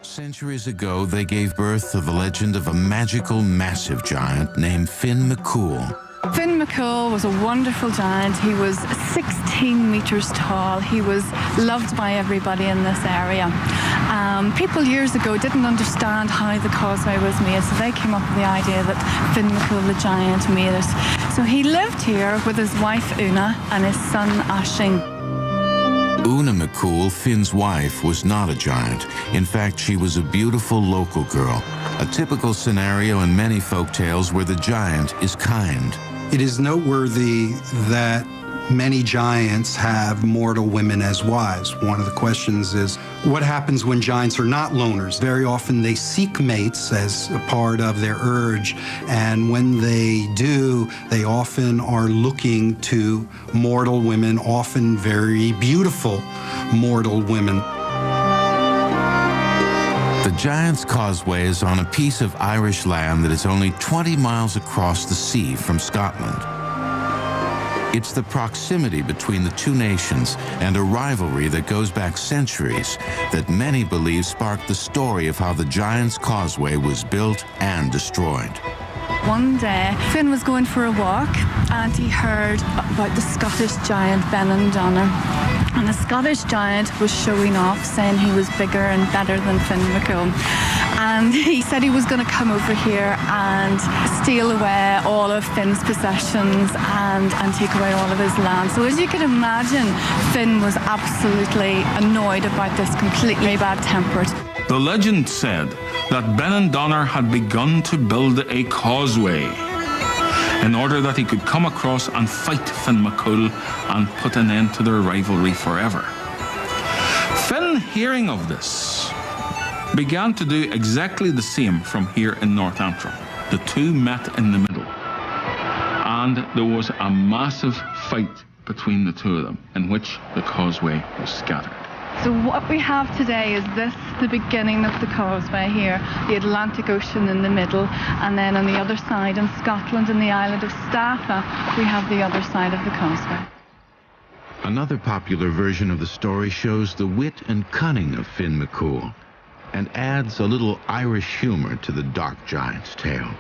Centuries ago, they gave birth to the legend of a magical, massive giant named Finn McCool. Finn McCool was a wonderful giant. He was 16 meters tall. He was loved by everybody in this area. People years ago didn't understand how the causeway was made, so they came up with the idea that Finn McCool the giant made it. So he lived here with his wife Una and his son Ashing. Una McCool, Finn's wife, was not a giant. In fact, she was a beautiful local girl. A typical scenario in many folk tales where the giant is kind. It is noteworthy that many giants have mortal women as wives. One of the questions is, what happens when giants are not loners? Very often they seek mates as a part of their urge, and when they do, they often are looking to mortal women, often very beautiful mortal women. The Giant's Causeway is on a piece of Irish land that is only 20 miles across the sea from Scotland. It's the proximity between the two nations and a rivalry that goes back centuries that many believe sparked the story of how the Giant's Causeway was built and destroyed. One day, Finn was going for a walk and he heard about the Scottish giant Benandonner. And the Scottish giant was showing off, saying he was bigger and better than Finn McCool. And he said he was going to come over here and steal away all of Finn's possessions and take away all of his land. So as you can imagine, Finn was absolutely annoyed about this, completely bad-tempered. The legend said that Benandonner had begun to build a causeway in order that he could come across and fight Finn McCool and put an end to their rivalry forever. Finn, hearing of this, began to do exactly the same from here in North Antrim. The two met in the middle, and there was a massive fight between the two of them, in which the causeway was scattered. So what we have today is this, the beginning of the causeway here, the Atlantic Ocean in the middle, and then on the other side in Scotland, in the island of Staffa, we have the other side of the causeway. Another popular version of the story shows the wit and cunning of Finn McCool and adds a little Irish humor to the dark giant's tale.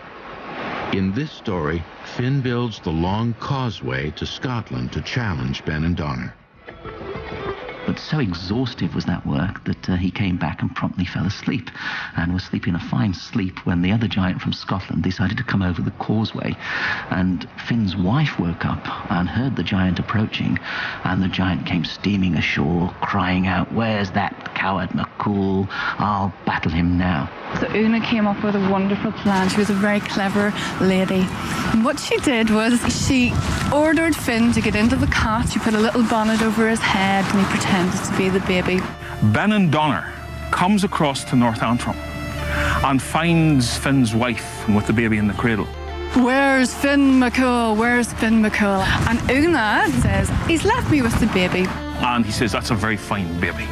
In this story, Finn builds the long causeway to Scotland to challenge Benandonner. But so exhaustive was that work that he came back and promptly fell asleep, and was sleeping a fine sleep when the other giant from Scotland decided to come over the causeway. And Finn's wife woke up and heard the giant approaching, and the giant came steaming ashore, crying out, "Where's that coward McCool? I'll battle him now." So Una came up with a wonderful plan. She was a very clever lady. And what she did was she ordered Finn to get into the cot. She put a little bonnet over his head and he pretended to be the baby. Benandonner comes across to North Antrim and finds Finn's wife with the baby in the cradle. "Where's Finn McCool? Where's Finn McCool?" And Una says, "He's left me with the baby." And he says, "That's a very fine baby."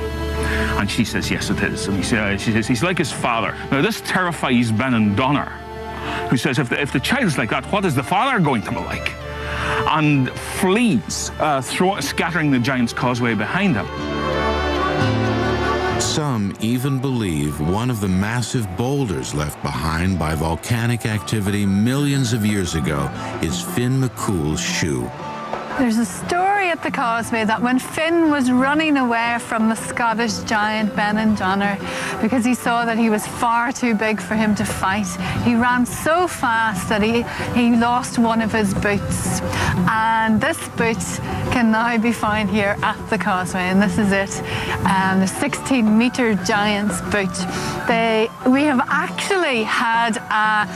And she says, "Yes, it is." And she says, "He's like his father." Now, this terrifies Benandonner, who says, if the child's like that, what is the father going to be like? And flees, scattering the giant's causeway behind him. Some even believe one of the massive boulders left behind by volcanic activity millions of years ago is Finn McCool's shoe. There's a story at the causeway that when Finn was running away from the Scottish giant Benandonner, because he saw that he was far too big for him to fight, he ran so fast that he lost one of his boots. And this boot can now be found here at the causeway, and this is it, the 16-meter giant's boot. We have actually had a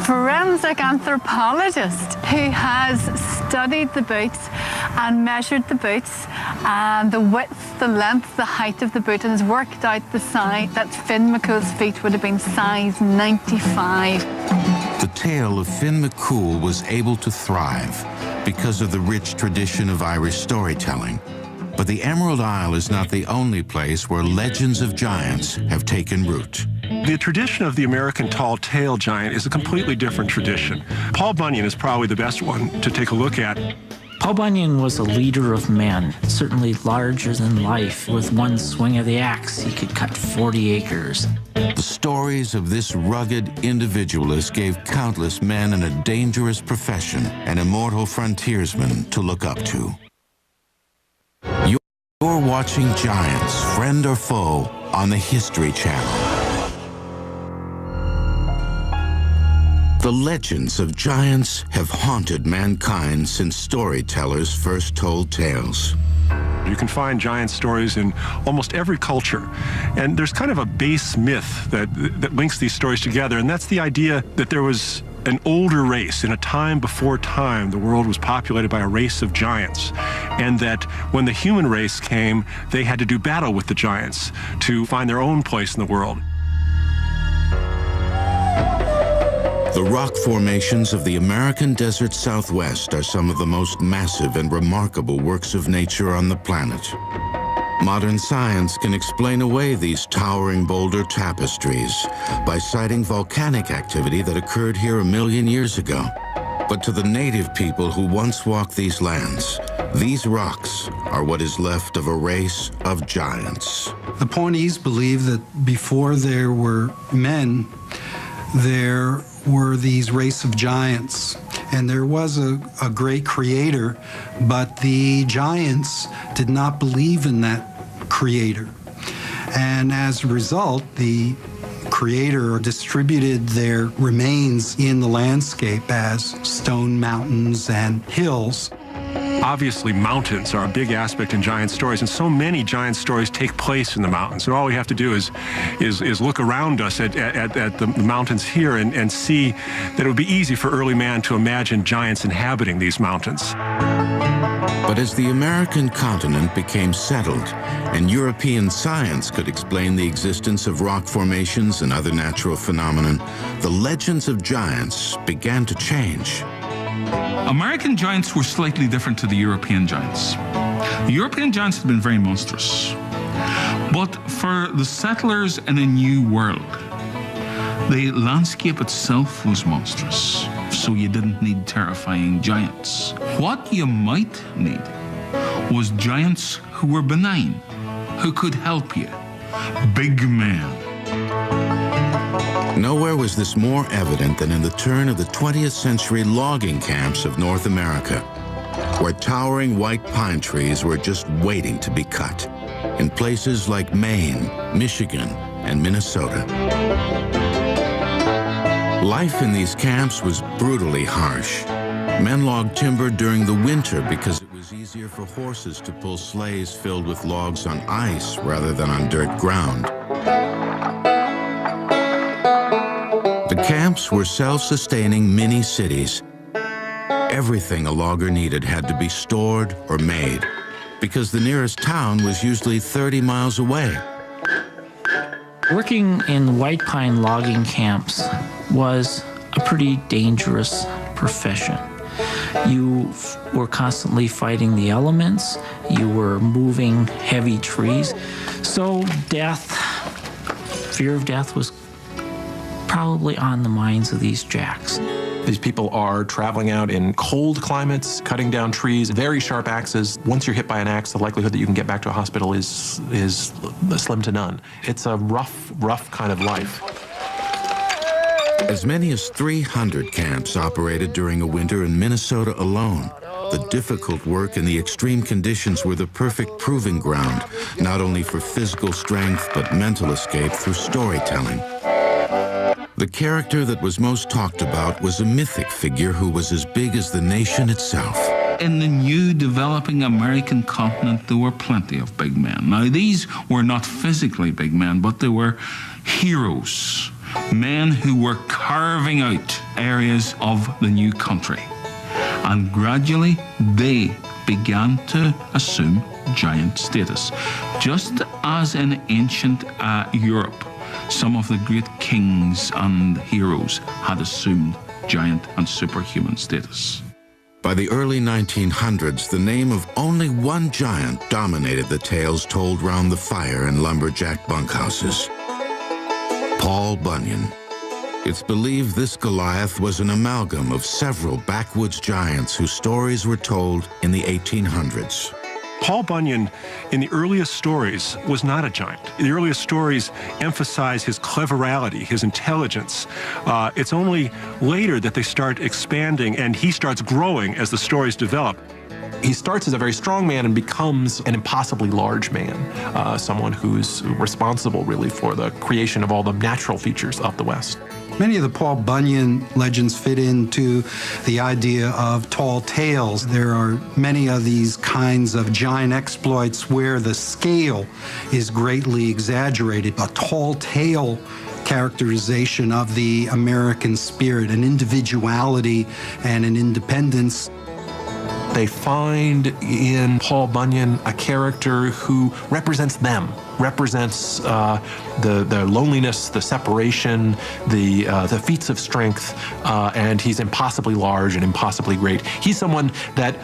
forensic anthropologist who has studied the boots and measured the boots and the width, the length, the height of the boot, and has worked out the size that Finn McCool's feet would have been size 95. The tale of Finn McCool was able to thrive because of the rich tradition of Irish storytelling. But the Emerald Isle is not the only place where legends of giants have taken root. The tradition of the American tall tale giant is a completely different tradition. Paul Bunyan is probably the best one to take a look at. Paul Bunyan was a leader of men, certainly larger than life. With one swing of the axe, he could cut 40 acres. The stories of this rugged individualist gave countless men in a dangerous profession an immortal frontiersman to look up to. You're watching Giants, Friend or Foe, on the History Channel. The legends of giants have haunted mankind since storytellers first told tales. You can find giant stories in almost every culture. And there's kind of a base myth that links these stories together, and that's the idea that there was an older race. In a time before time, the world was populated by a race of giants, and that when the human race came, they had to do battle with the giants to find their own place in the world. The rock formations of the American desert Southwest are some of the most massive and remarkable works of nature on the planet. Modern science can explain away these towering boulder tapestries by citing volcanic activity that occurred here 1 million years ago. But to the native people who once walked these lands, these rocks are what is left of a race of giants. The Pawnees believe that before there were men, there were these race of giants, and there was a great creator, but the giants did not believe in that creator. And as a result, the creator distributed their remains in the landscape as stone mountains and hills. Obviously, mountains are a big aspect in giant stories, and so many giant stories take place in the mountains. And all we have to do is look around us at the mountains here and see that it would be easy for early man to imagine giants inhabiting these mountains. But as the American continent became settled and European science could explain the existence of rock formations and other natural phenomena, the legends of giants began to change. American giants were slightly different to the European giants. The European giants had been very monstrous. But for the settlers in a new world, the landscape itself was monstrous, so you didn't need terrifying giants. What you might need was giants who were benign, who could help you. Big men. Nowhere was this more evident than in the turn of the 20th century logging camps of North America, where towering white pine trees were just waiting to be cut, in places like Maine, Michigan, and Minnesota. Life in these camps was brutally harsh. Men logged timber during the winter because it was easier for horses to pull sleighs filled with logs on ice rather than on dirt ground. The camps were self-sustaining mini-cities. Everything a logger needed had to be stored or made, because the nearest town was usually 30 miles away. Working in white pine logging camps was a pretty dangerous profession. You were constantly fighting the elements. You were moving heavy trees. So fear of death was probably on the minds of these jacks. These people are traveling out in cold climates, cutting down trees, very sharp axes. Once you're hit by an axe, the likelihood that you can get back to a hospital is slim to none. It's a rough kind of life. As many as 300 camps operated during a winter in Minnesota alone. The difficult work and the extreme conditions were the perfect proving ground, not only for physical strength, but mental escape through storytelling. The character that was most talked about was a mythic figure who was as big as the nation itself. In the new developing American continent, there were plenty of big men. Now, these were not physically big men, but they were heroes, men who were carving out areas of the new country. And gradually, they began to assume giant status, just as in ancient Europe. Some of the great kings and heroes had assumed giant and superhuman status. By the early 1900s, the name of only one giant dominated the tales told round the fire in lumberjack bunkhouses: Paul Bunyan. It's believed this Goliath was an amalgam of several backwoods giants whose stories were told in the 1800s. Paul Bunyan, in the earliest stories, was not a giant. The earliest stories emphasize his cleverality, his intelligence. It's only later that they start expanding, and he starts growing as the stories develop. He starts as a very strong man and becomes an impossibly large man, someone who's responsible, really, for the creation of all the natural features of the West. Many of the Paul Bunyan legends fit into the idea of tall tales. There are many of these kinds of giant exploits where the scale is greatly exaggerated. A tall tale characterization of the American spirit, an individuality and an independence. They find in Paul Bunyan a character who represents them, represents the loneliness, the separation, the feats of strength, and he's impossibly large and impossibly great. He's someone that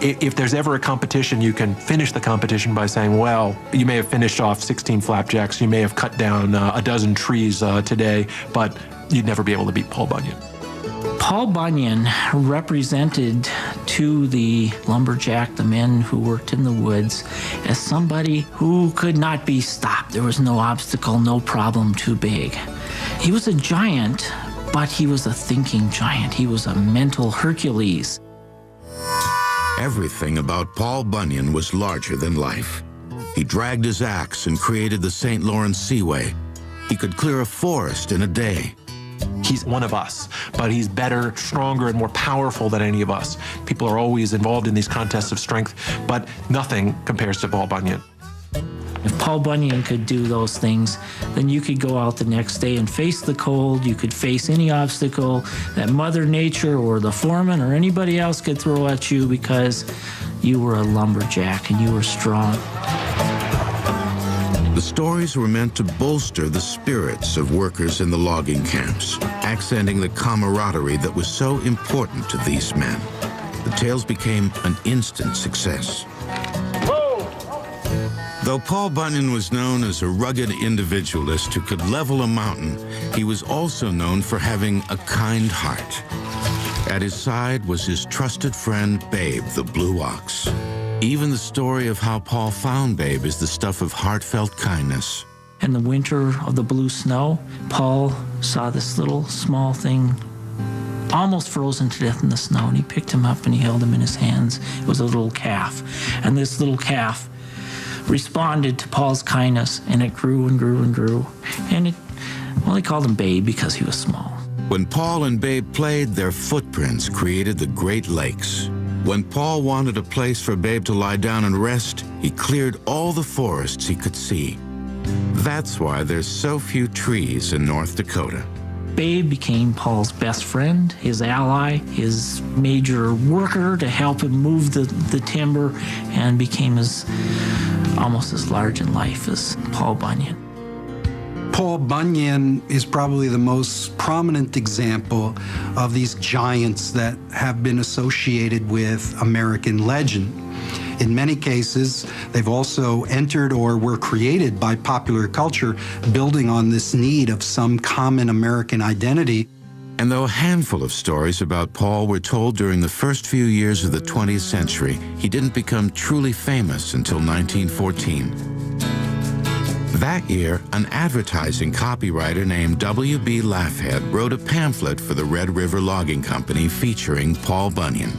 if there's ever a competition, you can finish the competition by saying, well, you may have finished off 16 flapjacks, you may have cut down a dozen trees today, but you'd never be able to beat Paul Bunyan. Paul Bunyan represented to the lumberjack, the men who worked in the woods, as somebody who could not be stopped. There was no obstacle, no problem too big. He was a giant, but he was a thinking giant. He was a mental Hercules. Everything about Paul Bunyan was larger than life. He dragged his axe and created the St. Lawrence Seaway. He could clear a forest in a day. He's one of us, but he's better, stronger, and more powerful than any of us. People are always involved in these contests of strength, but nothing compares to Paul Bunyan. If Paul Bunyan could do those things, then you could go out the next day and face the cold. You could face any obstacle that Mother Nature or the foreman or anybody else could throw at you because you were a lumberjack and you were strong. The stories were meant to bolster the spirits of workers in the logging camps, accenting the camaraderie that was so important to these men. The tales became an instant success. Though Paul Bunyan was known as a rugged individualist who could level a mountain, he was also known for having a kind heart. At his side was his trusted friend, Babe, the blue ox. Even the story of how Paul found Babe is the stuff of heartfelt kindness. In the winter of the blue snow, Paul saw this little small thing almost frozen to death in the snow, and he picked him up and he held him in his hands. It was a little calf, and this little calf responded to Paul's kindness, and it grew and grew and grew, and he called him Babe because he was small. When Paul and Babe played, their footprints created the Great Lakes. When Paul wanted a place for Babe to lie down and rest, he cleared all the forests he could see. That's why there's so few trees in North Dakota. Babe became Paul's best friend, his ally, his major worker to help him move the timber, and became almost as large in life as Paul Bunyan. Paul Bunyan is probably the most prominent example of these giants that have been associated with American legend. In many cases, they've also entered or were created by popular culture, building on this need of some common American identity. And though a handful of stories about Paul were told during the first few years of the 20th century, he didn't become truly famous until 1914. That year, an advertising copywriter named W.B. Laughead wrote a pamphlet for the Red River Logging Company featuring Paul Bunyan.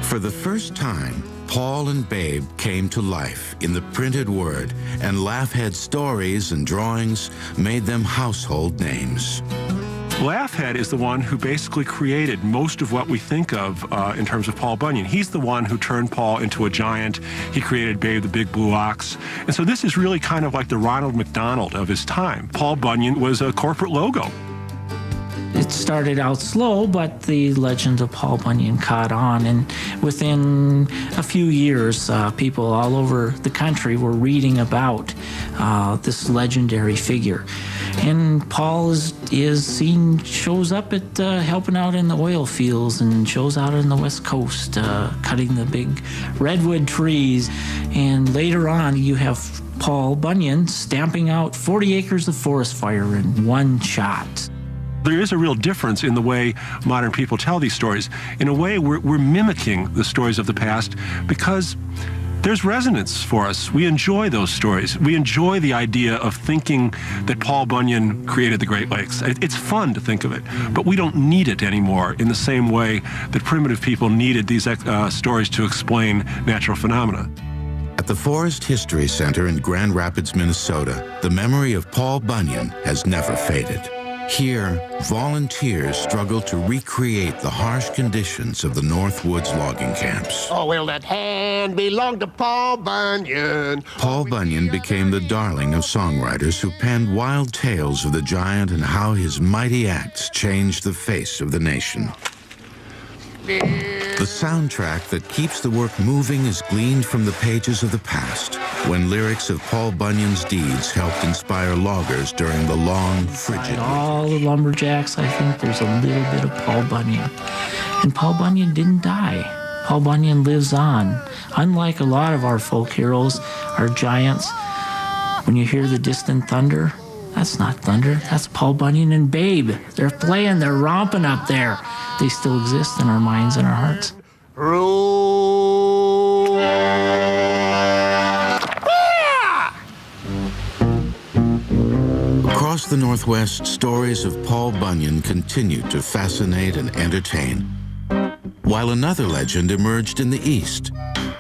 For the first time, Paul and Babe came to life in the printed word, and Laughead's stories and drawings made them household names. Laughead is the one who basically created most of what we think of in terms of Paul Bunyan. He's the one who turned Paul into a giant. He created Babe the Big Blue Ox. And so this is really kind of like the Ronald McDonald of his time. Paul Bunyan was a corporate logo. It started out slow, but the legend of Paul Bunyan caught on, and within a few years, people all over the country were reading about this legendary figure. And Paul shows up at helping out in the oil fields and shows out on the West Coast, cutting the big redwood trees. And later on, you have Paul Bunyan stamping out 40 acres of forest fire in one shot. There is a real difference in the way modern people tell these stories. In a way, we're mimicking the stories of the past because there's resonance for us. We enjoy those stories. We enjoy the idea of thinking that Paul Bunyan created the Great Lakes. It's fun to think of it, but we don't need it anymore in the same way that primitive people needed these stories to explain natural phenomena. At the Forest History Center in Grand Rapids, Minnesota, the memory of Paul Bunyan has never faded. Here, volunteers struggle to recreate the harsh conditions of the North Woods logging camps. Oh, well, that hand belonged to Paul Bunyan. Paul Bunyan became the darling of songwriters who penned wild tales of the giant and how his mighty acts changed the face of the nation. The soundtrack that keeps the work moving is gleaned from the pages of the past, when lyrics of Paul Bunyan's deeds helped inspire loggers during the long, frigid winter. All the lumberjacks, I think there's a little bit of Paul Bunyan. And Paul Bunyan didn't die. Paul Bunyan lives on. Unlike a lot of our folk heroes, our giants, when you hear the distant thunder, that's not thunder, that's Paul Bunyan and Babe. They're playing, they're romping up there. They still exist in our minds and our hearts. Across the Northwest, stories of Paul Bunyan continue to fascinate and entertain, while another legend emerged in the East.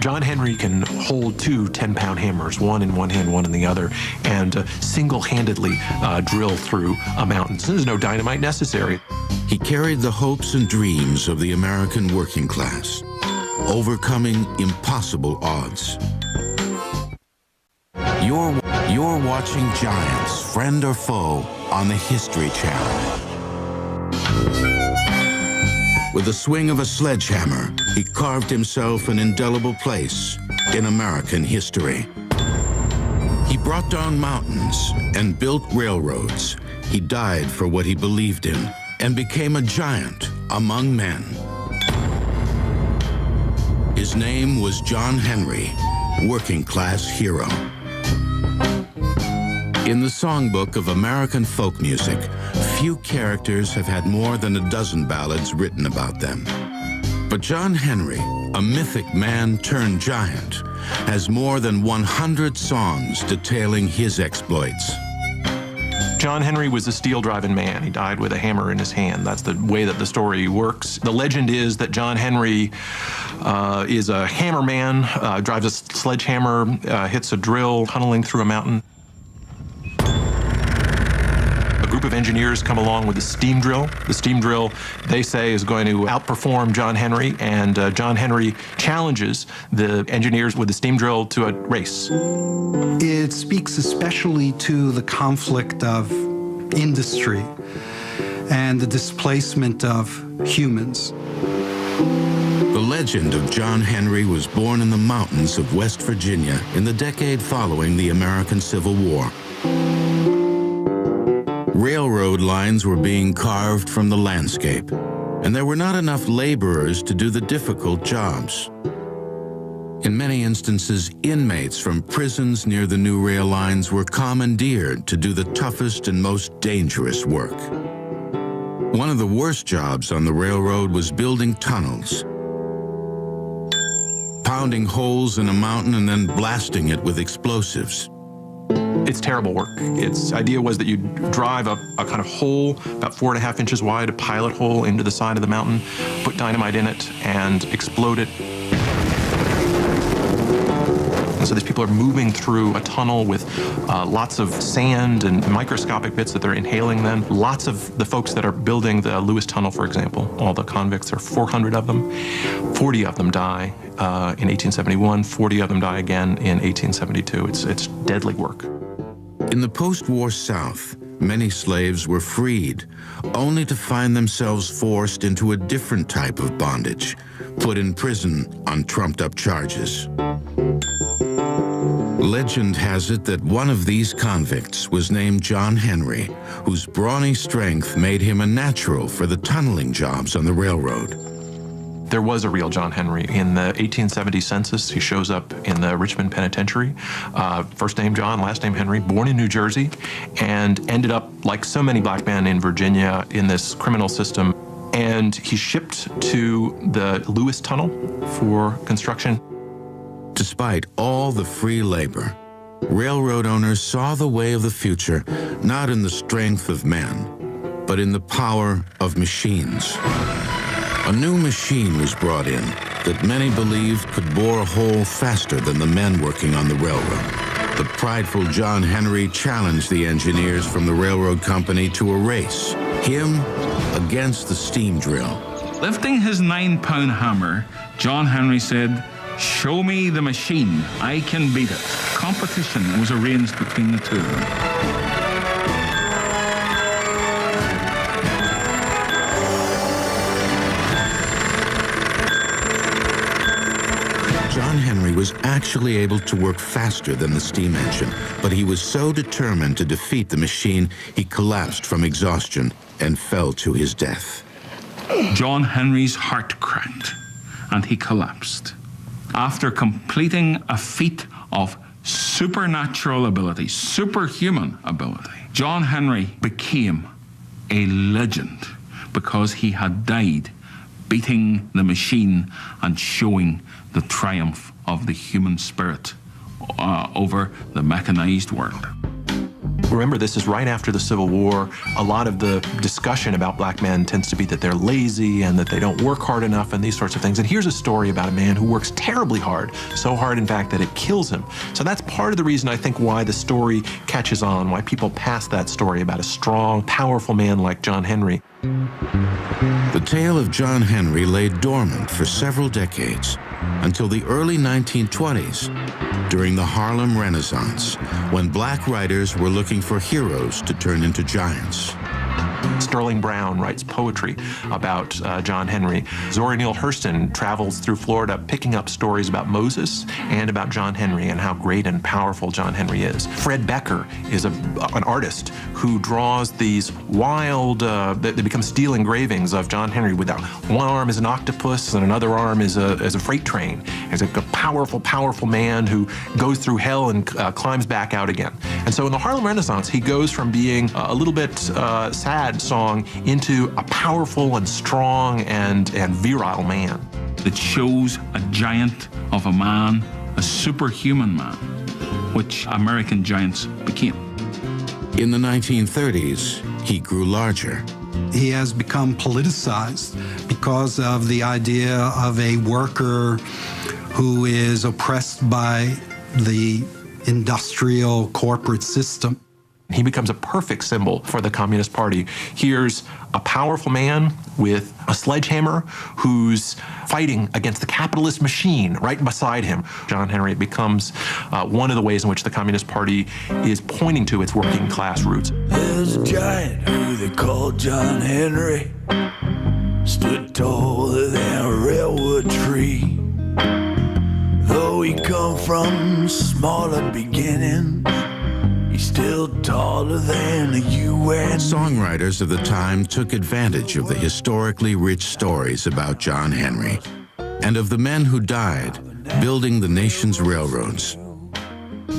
John Henry can hold two 10-pound hammers, one in one hand, one in the other, and single-handedly drill through a mountain. So there's no dynamite necessary. He carried the hopes and dreams of the American working class, overcoming impossible odds. You're watching Giants, Friend or Foe, on the History Channel. With the swing of a sledgehammer, he carved himself an indelible place in American history. He brought down mountains and built railroads. He died for what he believed in and became a giant among men. His name was John Henry, working class hero. In the songbook of American folk music, few characters have had more than a dozen ballads written about them. But John Henry, a mythic man turned giant, has more than 100 songs detailing his exploits. John Henry was a steel-driving man. He died with a hammer in his hand. That's the way that the story works. The legend is that John Henry is a hammer man, drives a sledgehammer, hits a drill, tunneling through a mountain. A group of engineers come along with a steam drill. The steam drill, they say, is going to outperform John Henry, and John Henry challenges the engineers with the steam drill to a race. It speaks especially to the conflict of industry and the displacement of humans. The legend of John Henry was born in the mountains of West Virginia in the decade following the American Civil War. Railroad lines were being carved from the landscape, and there were not enough laborers to do the difficult jobs. In many instances, inmates from prisons near the new rail lines were commandeered to do the toughest and most dangerous work. One of the worst jobs on the railroad was building tunnels, pounding holes in a mountain and then blasting it with explosives. It's terrible work. Its idea was that you drive a kind of hole about 4.5 inches wide, a pilot hole into the side of the mountain, put dynamite in it, and explode it. And so these people are moving through a tunnel with lots of sand and microscopic bits that they're inhaling then. Lots of the folks that are building the Lewis Tunnel, for example, all the convicts, there are 400 of them. 40 of them die in 1871, 40 of them die again in 1872. It's deadly work. In the post-war South, many slaves were freed, only to find themselves forced into a different type of bondage, put in prison on trumped-up charges. Legend has it that one of these convicts was named John Henry, whose brawny strength made him a natural for the tunneling jobs on the railroad. There was a real John Henry. In the 1870 census, he shows up in the Richmond Penitentiary. First name John, last name Henry, born in New Jersey, and ended up, like so many black men in Virginia, in this criminal system. And he's shipped to the Lewis Tunnel for construction. Despite all the free labor, railroad owners saw the way of the future not in the strength of men, but in the power of machines. A new machine was brought in that many believed could bore a hole faster than the men working on the railroad. The prideful John Henry challenged the engineers from the railroad company to a race, him against the steam drill. Lifting his 9-pound hammer, John Henry said, "Show me the machine. I can beat it." Competition was arranged between the two of them. John Henry was actually able to work faster than the steam engine, but he was so determined to defeat the machine, he collapsed from exhaustion and fell to his death. John Henry's heart cracked, and he collapsed. After completing a feat of supernatural ability, superhuman ability, John Henry became a legend because he had died beating the machine and showing the triumph of the human spirit over the mechanized world. Remember, this is right after the Civil War. A lot of the discussion about black men tends to be that they're lazy and that they don't work hard enough and these sorts of things. And here's a story about a man who works terribly hard, so hard, in fact, that it kills him. So that's part of the reason, I think, why the story catches on, why people pass that story about a strong, powerful man like John Henry. The tale of John Henry lay dormant for several decades until the early 1920s, during the Harlem Renaissance, when black writers were looking for heroes to turn into giants. Sterling Brown writes poetry about John Henry. Zora Neale Hurston travels through Florida picking up stories about Moses and about John Henry and how great and powerful John Henry is. Fred Becker is an artist who draws these wild, they become steel engravings of John Henry. Without one arm is an octopus and another arm is a freight train. He's a powerful, powerful man who goes through hell and climbs back out again. And so in the Harlem Renaissance, he goes from being a little bit sad song into a powerful and strong and virile man. It shows a giant of a man, a superhuman man, which American giants became. In the 1930s, he grew larger. He has become politicized because of the idea of a worker who is oppressed by the industrial corporate system. He becomes a perfect symbol for the Communist Party. Here's a powerful man with a sledgehammer who's fighting against the capitalist machine right beside him. John Henry becomes one of the ways in which the Communist Party is pointing to its working class roots. There's a giant who they call John Henry, stood taller than a railroad tree. Though he come from smaller beginnings, he's still taller than the UN. Songwriters of the time took advantage of the historically rich stories about John Henry and of the men who died building the nation's railroads.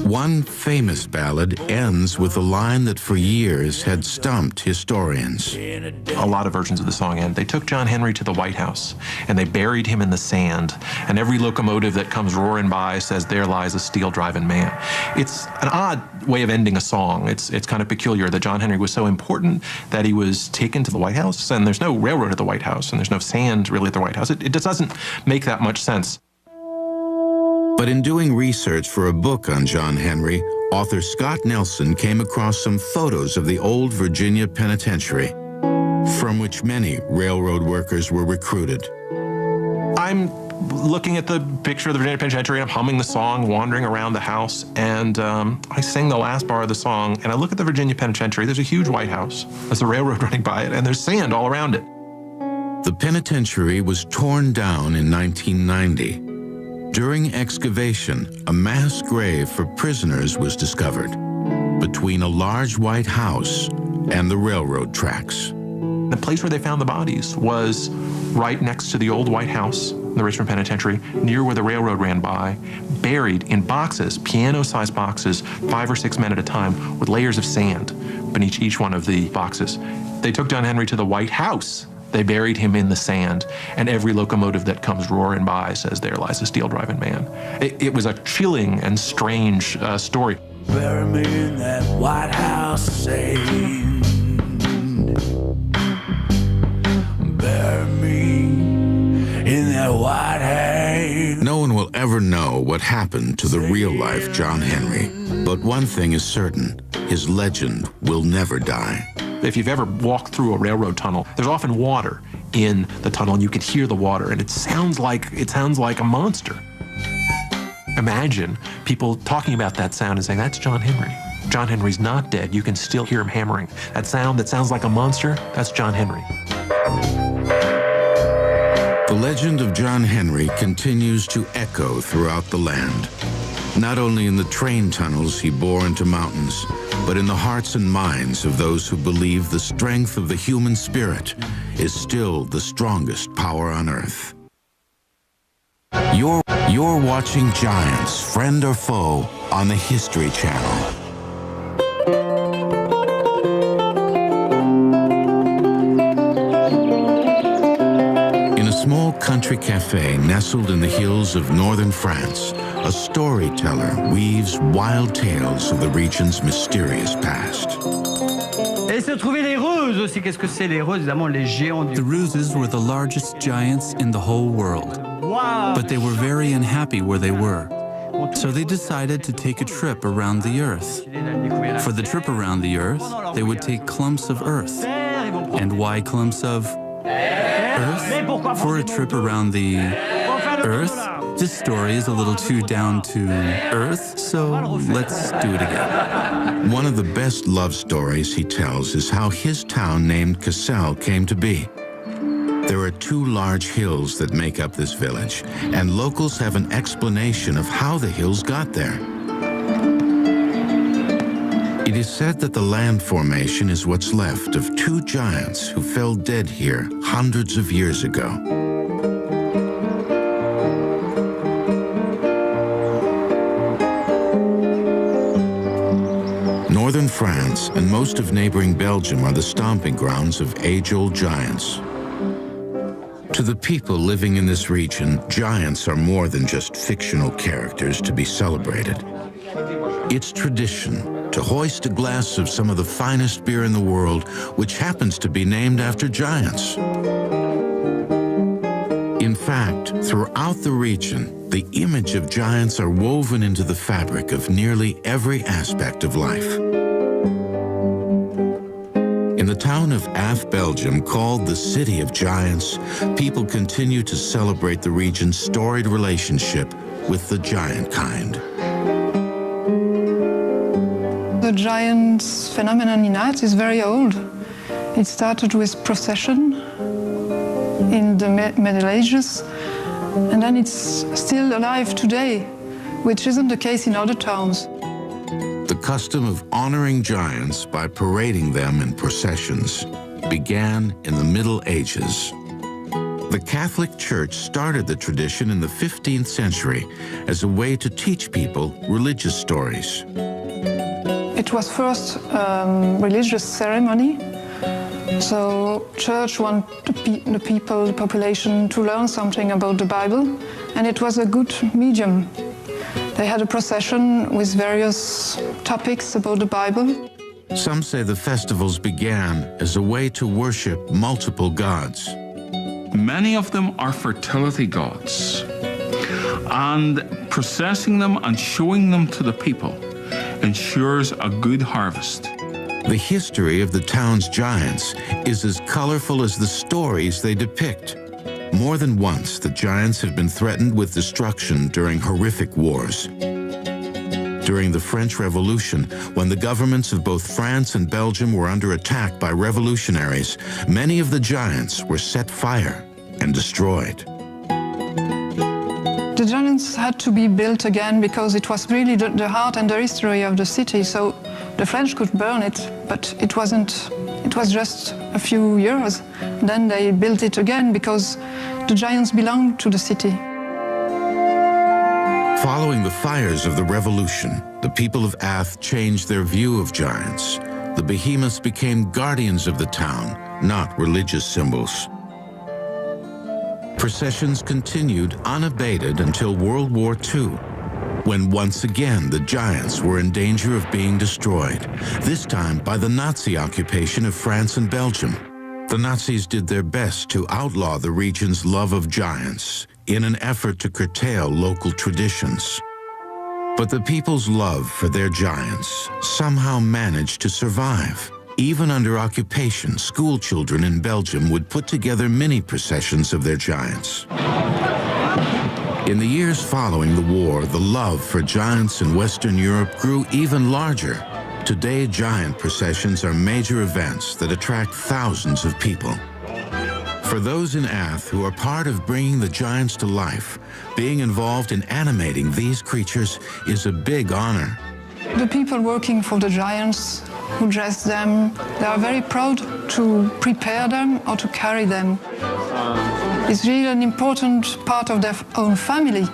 One famous ballad ends with a line that for years had stumped historians. A lot of versions of the song end. They took John Henry to the White House and they buried him in the sand. And every locomotive that comes roaring by says, "There lies a steel-driving man." It's an odd way of ending a song. It's kind of peculiar that John Henry was so important that he was taken to the White House, and there's no railroad at the White House, and there's no sand really at the White House. It just doesn't make that much sense. But in doing research for a book on John Henry, author Scott Nelson came across some photos of the old Virginia penitentiary, from which many railroad workers were recruited. I'm looking at the picture of the Virginia Penitentiary, I'm humming the song, wandering around the house, and I sing the last bar of the song, and I look at the Virginia Penitentiary. There's a huge White House. There's a railroad running by it, and there's sand all around it. The penitentiary was torn down in 1990. During excavation, a mass grave for prisoners was discovered between a large white house and the railroad tracks. The place where they found the bodies was right next to the old White House, the Richmond Penitentiary, near where the railroad ran by, buried in boxes, piano-sized boxes, 5 or 6 men at a time, with layers of sand beneath each one of the boxes. They took John Henry to the White House. They buried him in the sand, and every locomotive that comes roaring by says, "There lies a steel-driving man." It was a chilling and strange story. Bury me in that White House sand. Bury me in that White House. No one will ever know what happened to the real-life John Henry. But one thing is certain, his legend will never die. If you've ever walked through a railroad tunnel, there's often water in the tunnel, and you can hear the water, and it sounds like a monster. Imagine people talking about that sound and saying, "That's John Henry. John Henry's not dead. You can still hear him hammering. That sound that sounds like a monster, that's John Henry." The legend of John Henry continues to echo throughout the land, not only in the train tunnels he bore into mountains, but in the hearts and minds of those who believe the strength of the human spirit is still the strongest power on earth. You're watching Giants, Friend or Foe, on the History Channel. In a small country cafe nestled in the hills of northern France, a storyteller weaves wild tales of the region's mysterious past. The Ruses were the largest giants in the whole world, but they were very unhappy where they were. So they decided to take a trip around the Earth. For the trip around the Earth, they would take clumps of Earth. And why clumps of Earth? For a trip around the Earth? This story is a little too down to earth, so let's do it again. One of the best love stories he tells is how his town named Cassel came to be. There are 2 large hills that make up this village, and locals have an explanation of how the hills got there. It is said that the land formation is what's left of 2 giants who fell dead here hundreds of years ago. Northern France and most of neighboring Belgium are the stomping grounds of age-old giants. To the people living in this region, giants are more than just fictional characters to be celebrated. It's tradition to hoist a glass of some of the finest beer in the world, which happens to be named after giants. In fact, throughout the region, the image of giants are woven into the fabric of nearly every aspect of life. In the town of Ath, Belgium, called the City of Giants, people continue to celebrate the region's storied relationship with the giant kind. The giants phenomenon in art is very old. It started with procession in the Middle Ages, and then it's still alive today, which isn't the case in other towns. The custom of honoring giants by parading them in processions began in the Middle Ages. The Catholic Church started the tradition in the 15th century as a way to teach people religious stories. It was first religious ceremony. So church wanted the people, the population, to learn something about the Bible, and it was a good medium. They had a procession with various topics about the Bible. Some say the festivals began as a way to worship multiple gods. Many of them are fertility gods, and processing them and showing them to the people ensures a good harvest. The history of the town's giants is as colorful as the stories they depict. More than once, the giants have been threatened with destruction during horrific wars. During the French Revolution, when the governments of both France and Belgium were under attack by revolutionaries, many of the giants were set fire and destroyed. The giants had to be built again because it was really the heart and the history of the city. So The French could burn it, but it wasn't. It was just a few years. Then they built it again because the giants belonged to the city. Following the fires of the revolution, the people of Ath changed their view of giants. The behemoths became guardians of the town, not religious symbols. Processions continued unabated until World War II, when once again the giants were in danger of being destroyed, this time by the Nazi occupation of France and Belgium. The Nazis did their best to outlaw the region's love of giants in an effort to curtail local traditions. But the people's love for their giants somehow managed to survive. Even under occupation, school children in Belgium would put together mini processions of their giants. In the years following the war, the love for giants in Western Europe grew even larger. Today, giant processions are major events that attract thousands of people. For those in Ath who are part of bringing the giants to life, being involved in animating these creatures is a big honor. The people working for the giants, who dress them, they are very proud to prepare them or to carry them. It's really an important part of their own family.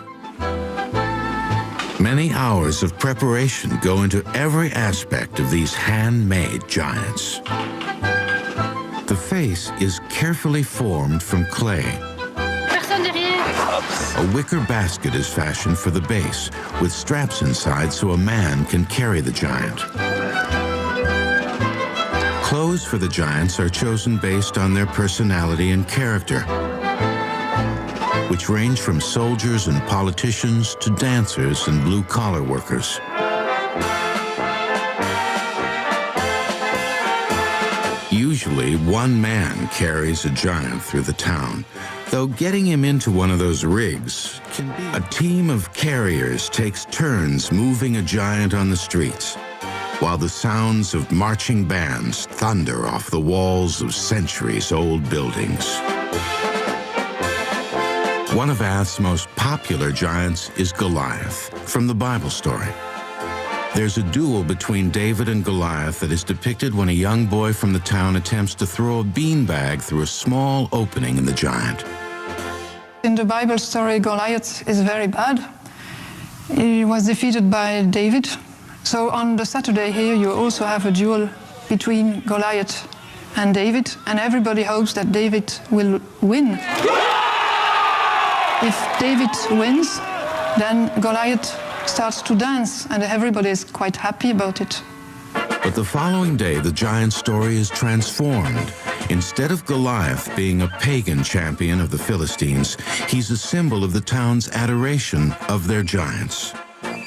Many hours of preparation go into every aspect of these handmade giants. The face is carefully formed from clay. A wicker basket is fashioned for the base, with straps inside so a man can carry the giant. Clothes for the giants are chosen based on their personality and character, which range from soldiers and politicians to dancers and blue-collar workers. Usually, one man carries a giant through the town, though getting him into one of those rigs can be. A team of carriers takes turns moving a giant on the streets, while the sounds of marching bands thunder off the walls of centuries-old buildings. One of Ath's most popular giants is Goliath, from the Bible story. There's a duel between David and Goliath that is depicted when a young boy from the town attempts to throw a beanbag through a small opening in the giant. In the Bible story, Goliath is very bad. He was defeated by David. So on the Saturday here, you also have a duel between Goliath and David, and everybody hopes that David will win. If David wins, then Goliath starts to dance, and everybody is quite happy about it. But the following day, the giant story is transformed. Instead of Goliath being a pagan champion of the Philistines, he's a symbol of the town's adoration of their giants.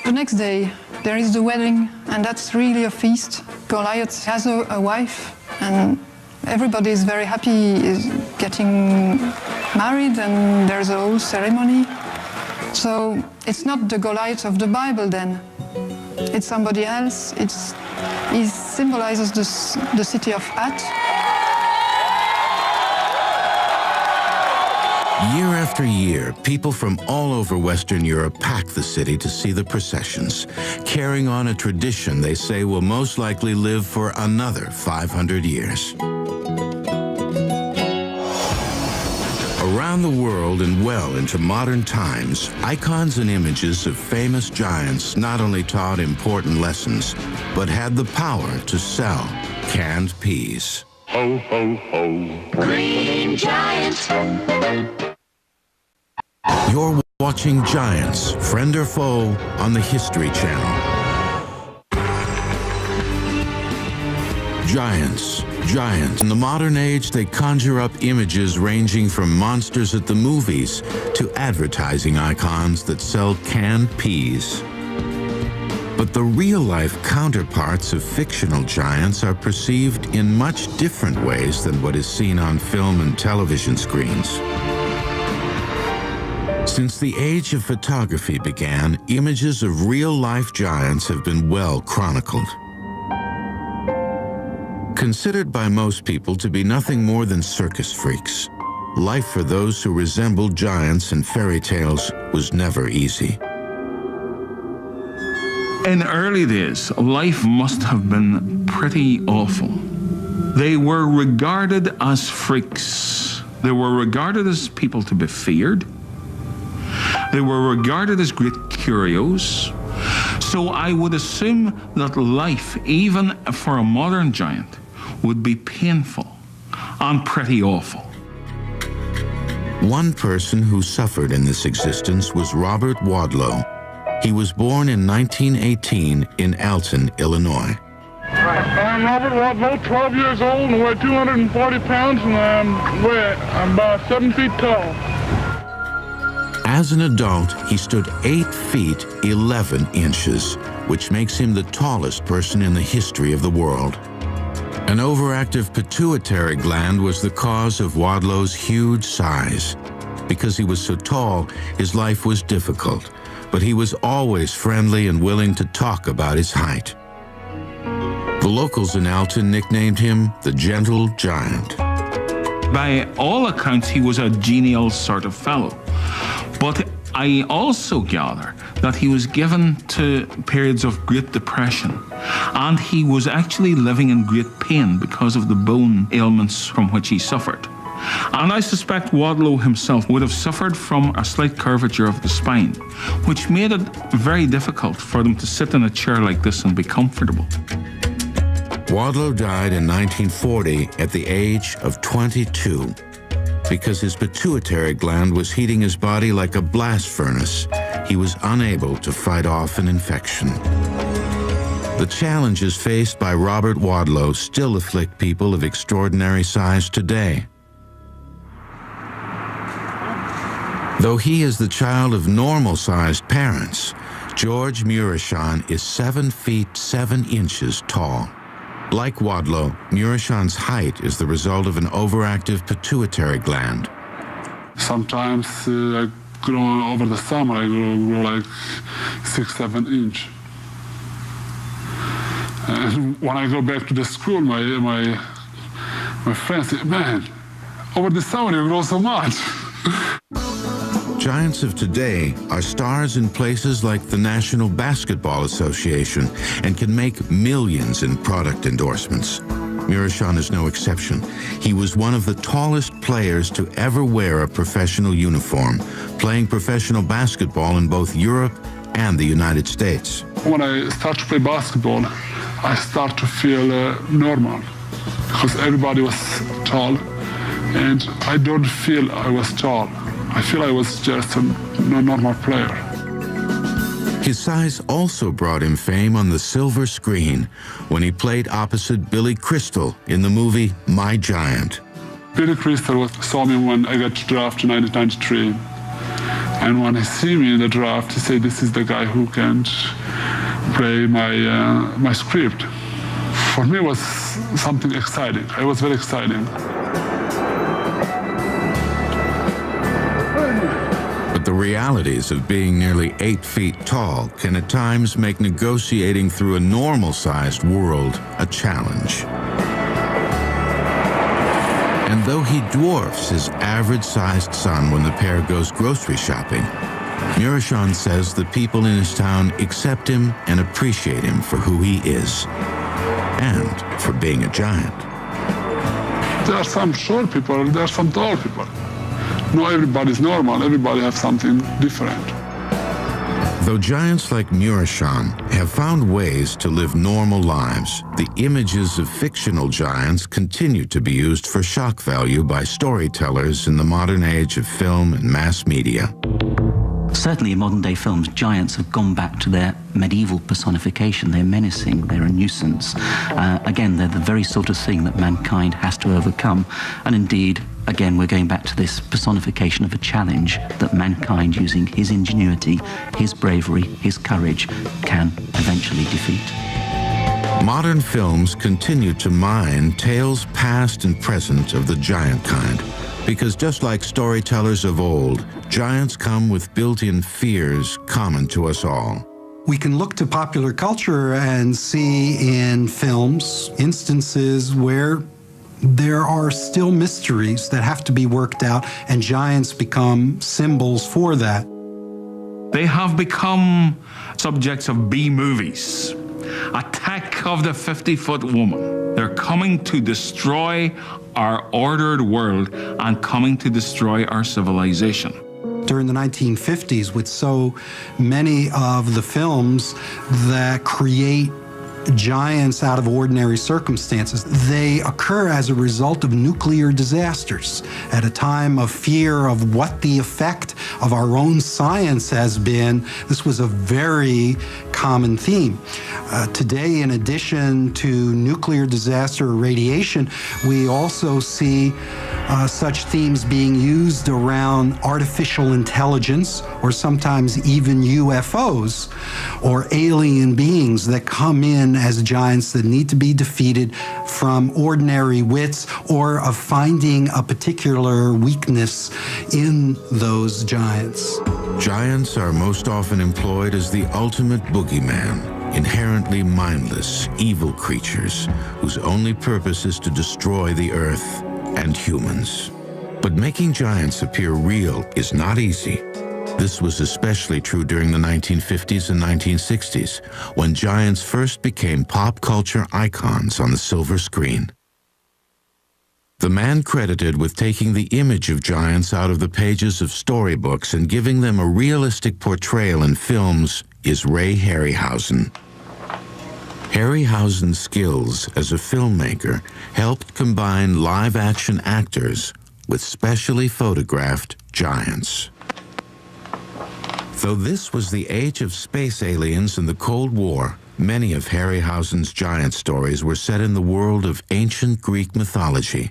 The next day, there is the wedding, and that's really a feast. Goliath has a wife, and everybody is very happy, is getting married, and there's a whole ceremony. So it's not the Goliath of the Bible then. It's somebody else. He symbolizes the city of Ath. Year after year, people from all over Western Europe pack the city to see the processions, carrying on a tradition they say will most likely live for another 500 years. Around the world and well into modern times, icons and images of famous giants not only taught important lessons, but had the power to sell canned peas. Ho, ho, ho. Green giant. You're watching Giants, Friend or Foe, on the History Channel. Giants. In the modern age, they conjure up images ranging from monsters at the movies to advertising icons that sell canned peas. But the real-life counterparts of fictional giants are perceived in much different ways than what is seen on film and television screens. Since the age of photography began, images of real-life giants have been well chronicled. Considered by most people to be nothing more than circus freaks, life for those who resembled giants in fairy tales was never easy. In early days, life must have been pretty awful. They were regarded as freaks. They were regarded as people to be feared. They were regarded as great curios. So I would assume that life, even for a modern giant, would be painful and pretty awful. One person who suffered in this existence was Robert Wadlow. He was born in 1918 in Alton, Illinois. I'm Robert Wadlow, 12 years old, and weigh 240 pounds, and I'm about 7 feet tall. As an adult, he stood 8 feet 11 inches, which makes him the tallest person in the history of the world. An overactive pituitary gland was the cause of Wadlow's huge size. Because he was so tall, his life was difficult, but he was always friendly and willing to talk about his height. The locals in Alton nicknamed him the Gentle Giant. By all accounts, he was a genial sort of fellow. But I also gather that he was given to periods of Great Depression, and he was actually living in great pain because of the bone ailments from which he suffered. And I suspect Wadlow himself would have suffered from a slight curvature of the spine, which made it very difficult for them to sit in a chair like this and be comfortable. Wadlow died in 1940 at the age of 22. Because his pituitary gland was heating his body like a blast furnace, he was unable to fight off an infection. The challenges faced by Robert Wadlow still afflict people of extraordinary size today. Though he is the child of normal-sized parents, George Murashon is 7 feet 7 inches tall. Like Wadlow, Murashon's height is the result of an overactive pituitary gland. Sometimes I grow over the summer, I grow like 6-7 inch. And when I go back to the school, my friends say, "Man, over the summer you grow so much." Giants of today are stars in places like the National Basketball Association and can make millions in product endorsements. Murashon is no exception. He was one of the tallest players to ever wear a professional uniform, playing professional basketball in both Europe and the United States. When I start to play basketball, I start to feel normal, because everybody was tall, and I don't feel I was tall. I feel I was just a normal player. His size also brought him fame on the silver screen when he played opposite Billy Crystal in the movie My Giant. Billy Crystal saw me when I got drafted in 1993. And when he see me in the draft, he said, "This is the guy who can play my script." For me, it was something exciting. It was very exciting. But the realities of being nearly 8 feet tall can at times make negotiating through a normal-sized world a challenge. And though he dwarfs his average-sized son when the pair goes grocery shopping, Murashon says the people in his town accept him and appreciate him for who he is, and for being a giant. There are some short people, there are some tall people. Not everybody's normal, everybody has something different. Though giants like Murashon have found ways to live normal lives, the images of fictional giants continue to be used for shock value by storytellers in the modern age of film and mass media. Certainly in modern-day films, giants have gone back to their medieval personification. They're menacing, they're a nuisance. Again, they're the very sort of thing that mankind has to overcome. And indeed, again, we're going back to this personification of a challenge that mankind, using his ingenuity, his bravery, his courage, can eventually defeat. Modern films continue to mine tales past and present of the giant kind, because just like storytellers of old, giants come with built-in fears common to us all. We can look to popular culture and see in films instances where there are still mysteries that have to be worked out, and giants become symbols for that. They have become subjects of B-movies. Attack of the 50-foot woman. They're coming to destroy our ordered world and coming to destroy our civilization. During the 1950s, with so many of the films that create giants out of ordinary circumstances, they occur as a result of nuclear disasters. At a time of fear of what the effect of our own science has been, this was a very common theme. Today, in addition to nuclear disaster or radiation, we also see such themes being used around artificial intelligence, or sometimes even UFOs, or alien beings that come in as giants that need to be defeated from ordinary wits, or of finding a particular weakness in those giants. Giants are most often employed as the ultimate boogeyman, inherently mindless, evil creatures whose only purpose is to destroy the earth and humans. But making giants appear real is not easy. This was especially true during the 1950s and 1960s, when giants first became pop culture icons on the silver screen. The man credited with taking the image of giants out of the pages of storybooks and giving them a realistic portrayal in films is Ray Harryhausen. Harryhausen's skills as a filmmaker helped combine live-action actors with specially photographed giants. Though this was the age of space aliens and the Cold War, many of Harryhausen's giant stories were set in the world of ancient Greek mythology.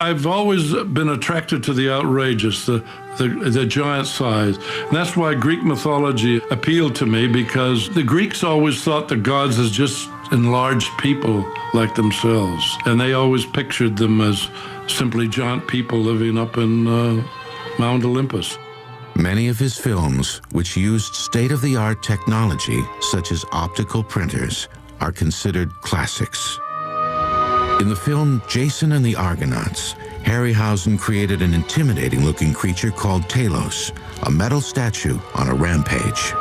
I've always been attracted to the outrageous, the giant size. And that's why Greek mythology appealed to me, because the Greeks always thought the gods as just enlarged people like themselves. And they always pictured them as simply giant people living up in Mount Olympus. Many of his films, which used state-of-the-art technology, such as optical printers, are considered classics. In the film Jason and the Argonauts, Harryhausen created an intimidating-looking creature called Talos, a metal statue on a rampage.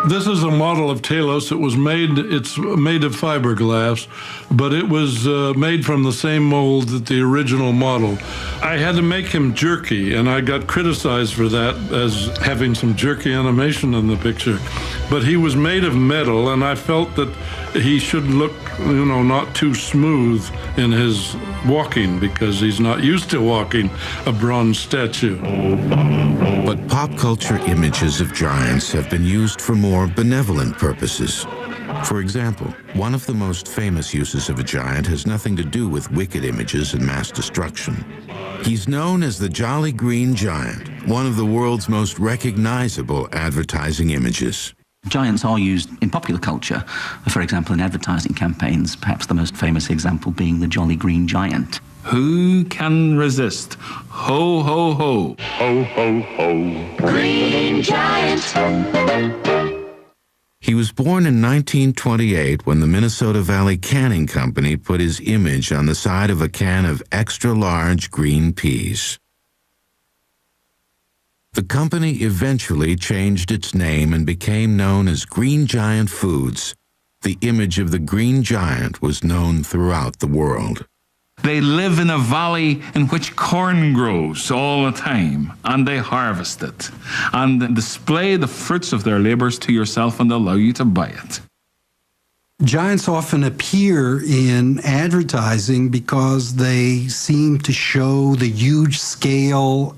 This is a model of Talos. It's made of fiberglass, but it was made from the same mold that the original model. I had to make him jerky, and I got criticized for that as having some jerky animation in the picture. But he was made of metal, and I felt that he should look, not too smooth in his walking, because he's not used to walking a bronze statue. But pop culture images of giants have been used for more benevolent purposes. For example, one of the most famous uses of a giant has nothing to do with wicked images and mass destruction. He's known as the Jolly Green Giant, one of the world's most recognizable advertising images. Giants are used in popular culture, for example, in advertising campaigns, perhaps the most famous example being the Jolly Green Giant. Who can resist? Ho, ho, ho. Ho, ho, ho. Green Giant. He was born in 1928 when the Minnesota Valley Canning Company put his image on the side of a can of extra-large green peas. The company eventually changed its name and became known as Green Giant Foods. The image of the Green Giant was known throughout the world. They live in a valley in which corn grows all the time, and they harvest it, and display the fruits of their labors to yourself and allow you to buy it. Giants often appear in advertising because they seem to show the huge scale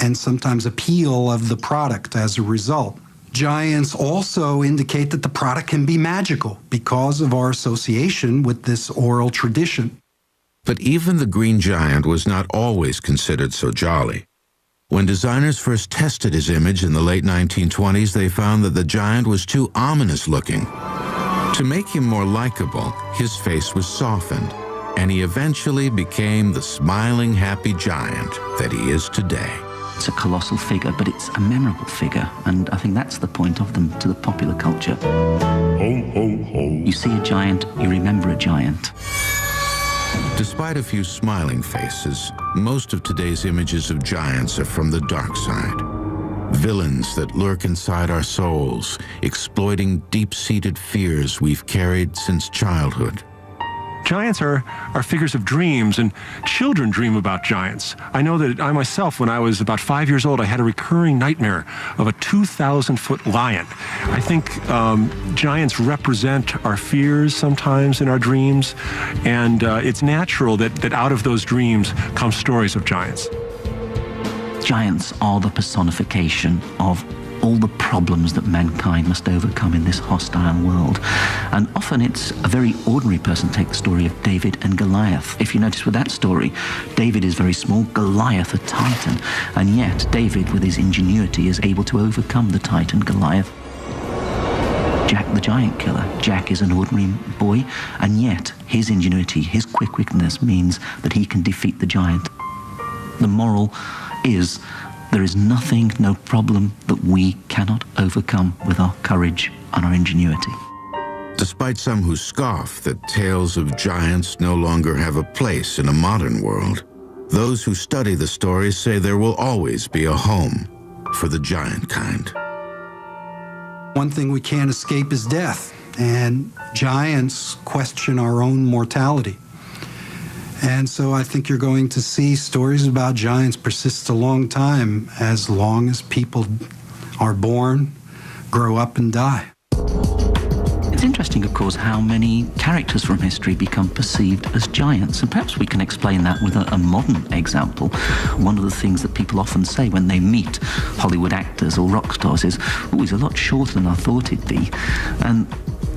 and sometimes appeal of the product as a result. Giants also indicate that the product can be magical because of our association with this oral tradition. But even the Green Giant was not always considered so jolly. When designers first tested his image in the late 1920s, they found that the giant was too ominous looking. To make him more likable, his face was softened, and he eventually became the smiling, happy giant that he is today. It's a colossal figure, but it's a memorable figure, and I think that's the point of them to the popular culture. Ho, ho, ho. You see a giant, you remember a giant. Despite a few smiling faces, most of today's images of giants are from the dark side. Villains that lurk inside our souls, exploiting deep-seated fears we've carried since childhood. Giants are figures of dreams, and children dream about giants. I know that I myself, when I was about 5 years old, I had a recurring nightmare of a 2,000-foot lion. I think giants represent our fears sometimes in our dreams, and it's natural that out of those dreams come stories of giants. Giants are the personification of all the problems that mankind must overcome in this hostile world. And often it's a very ordinary person. Take the story of David and Goliath. If you notice with that story, David is very small, Goliath a titan, and yet David, with his ingenuity, is able to overcome the titan Goliath. Jack the Giant Killer. Jack is an ordinary boy, and yet his ingenuity, his quick-wittedness means that he can defeat the giant. The moral is there is nothing, no problem that we cannot overcome with our courage and our ingenuity. Despite some who scoff that tales of giants no longer have a place in a modern world, those who study the stories say there will always be a home for the giant kind. One thing we can't escape is death, and giants question our own mortality. And so I think you're going to see stories about giants persist a long time, as long as people are born, grow up, and die. It's interesting, of course, how many characters from history become perceived as giants, and perhaps we can explain that with a modern example. One of the things that people often say when they meet Hollywood actors or rock stars is, "Oh, he's a lot shorter than I thought he'd be." And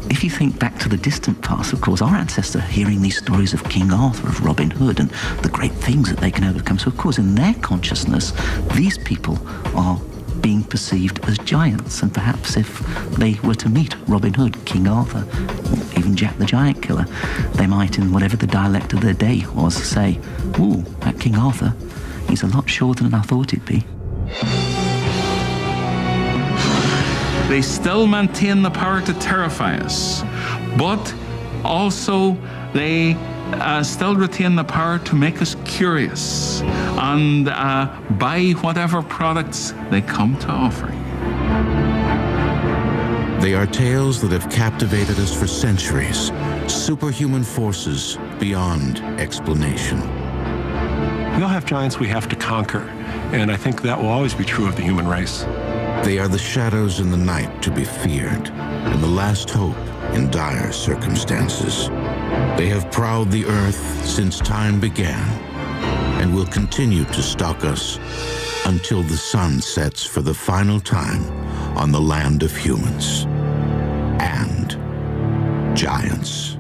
if you think back to the distant past, of course, our ancestors are hearing these stories of King Arthur, of Robin Hood, and the great things that they can overcome. So, of course, in their consciousness, these people are being perceived as giants. And perhaps if they were to meet Robin Hood, King Arthur, even Jack the Giant Killer, they might, in whatever the dialect of their day was, say, "Ooh, that King Arthur, he's a lot shorter than I thought he'd be." They still maintain the power to terrify us, but also they still retain the power to make us curious and buy whatever products they come to offer. They are tales that have captivated us for centuries, superhuman forces beyond explanation. We all have giants we have to conquer, and I think that will always be true of the human race. They are the shadows in the night to be feared, and the last hope in dire circumstances. They have prowled the earth since time began, and will continue to stalk us until the sun sets for the final time on the land of humans and giants.